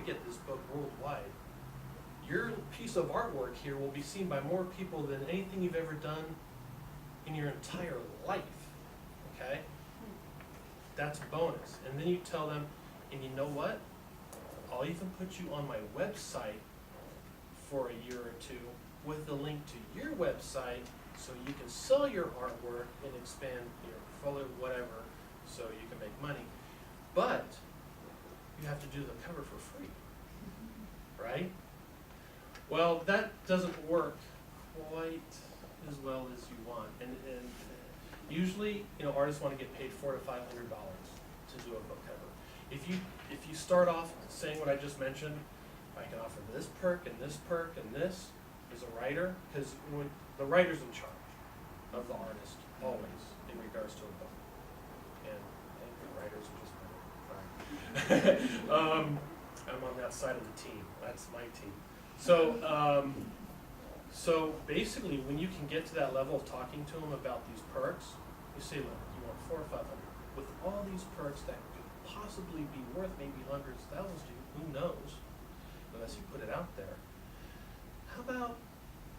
get this book worldwide, your piece of artwork here will be seen by more people than anything you've ever done in your entire life, okay? That's a bonus. And then you tell them, and you know what? I'll even put you on my website for a year or two with a link to your website so you can sell your artwork and expand your portfolio, whatever, so you can make money. But you have to do the cover for free, right? Well, that doesn't work quite as well as you want. And usually, artists want to get paid $400 to $500 to do a book cover. If you start off saying what I just mentioned, I can offer this perk and this perk and this as a writer, because the writer's in charge of the artist always in regards to a book. And I think the writers are just better. I'm on that side of the team. That's my team. So basically, when you can get to that level of talking to them about these perks, you say, look, you want $400 or $500 with all these perks that could possibly be worth maybe hundreds of thousands to you. Who knows? Unless you put it out there. How about,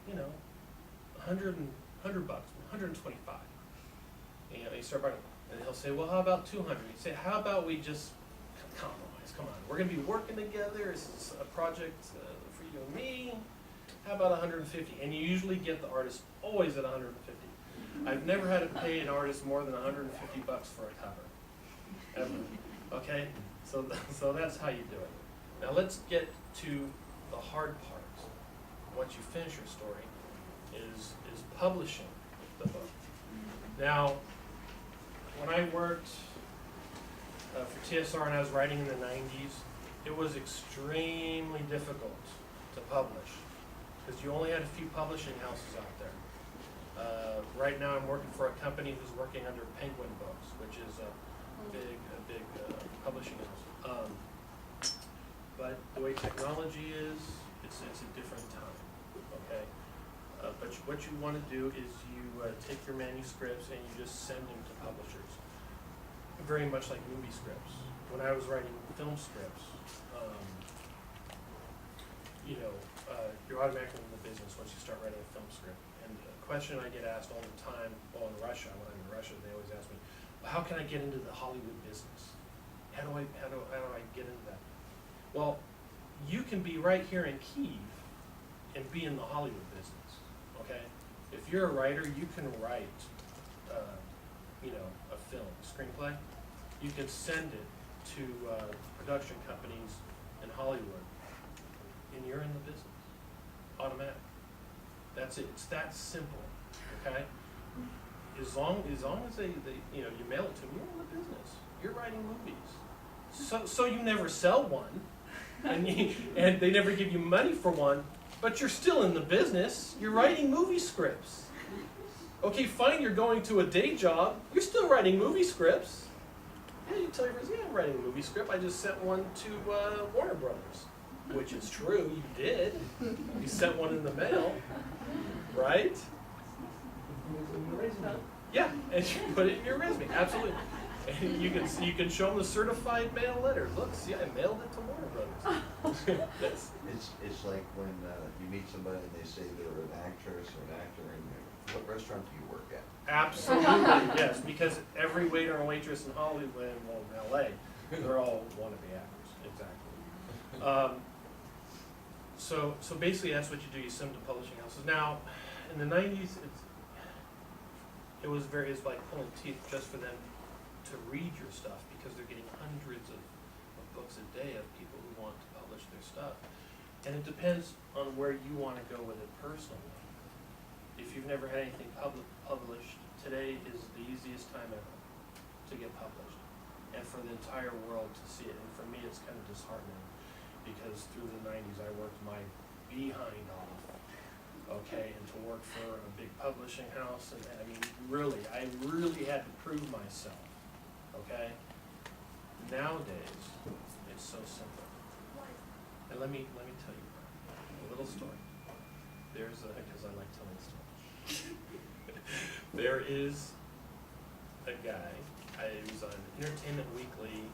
$100 bucks, 125. And you start writing, and he'll say, well, how about 200? You say, how about we just compromise? Come on, we're going to be working together. This is a project for you and me. How about 150? And you usually get the artist always at 150. I've never had to pay an artist more than 150 bucks for a cover, ever. Okay, so that's how you do it. Now let's get to the hard part. Once you finish your story, is publishing the book. Now, when I worked for TSR and I was writing in the 90s, it was extremely difficult to publish because you only had a few publishing houses out there. Right now I'm working for a company who's working under Penguin Books, which is a big publishing house. But the way technology is, it's a different time, okay? But what you want to do is you take your manuscripts and you just send them to publishers. Very much like movie scripts. When I was writing film scripts, you're automatically in the business once you start writing a film script. And a question I get asked all the time, well, in Russia, when I'm in Russia, they always ask me, well, how can I get into the Hollywood business? How do I get into that? Well, you can be right here in Kyiv and be in the Hollywood business, okay? If you're a writer, you can write, a film, a screenplay. You can send it to production companies in Hollywood, and you're in the business, automatic. That's it. It's that simple, okay? As long as they you mail it to them, you're in the business. You're writing movies. So you never sell one, and they never give you money for one, but you're still in the business. You're writing movie scripts. Okay, fine, you're going to a day job. You're still writing movie scripts. Yeah, you tell your friends, yeah, I'm writing a movie script. I just sent one to Warner Brothers, which is true, you did. You sent one in the mail, right? Yeah, and you put it in your resume, absolutely. And you can show them the certified mail letter. Look, see, I mailed it to Warner Brothers. It's like when you meet somebody and they say they're an actress or an actor, and what restaurant do you work at? Absolutely, yes, because every waiter and waitress in Hollywood, well, in LA, they're all wannabe actors, exactly. So basically that's what you do, you send them to publishing houses. Now, in the 90s, it was like pulling teeth just for them to read your stuff, because they're getting hundreds of books a day of people who want to publish their stuff. And it depends on where you want to go with it personally. If you've never had anything published, today is the easiest time ever to get published, and for the entire world to see it. And for me, it's kind of disheartening, because through the 90s I worked my behind off, okay, and to work for a big publishing house, and I mean, I really had to prove myself, okay? Nowadays, it's so simple. And let me tell you a little story. Because I like telling stories. There is a guy, he was on Entertainment Weekly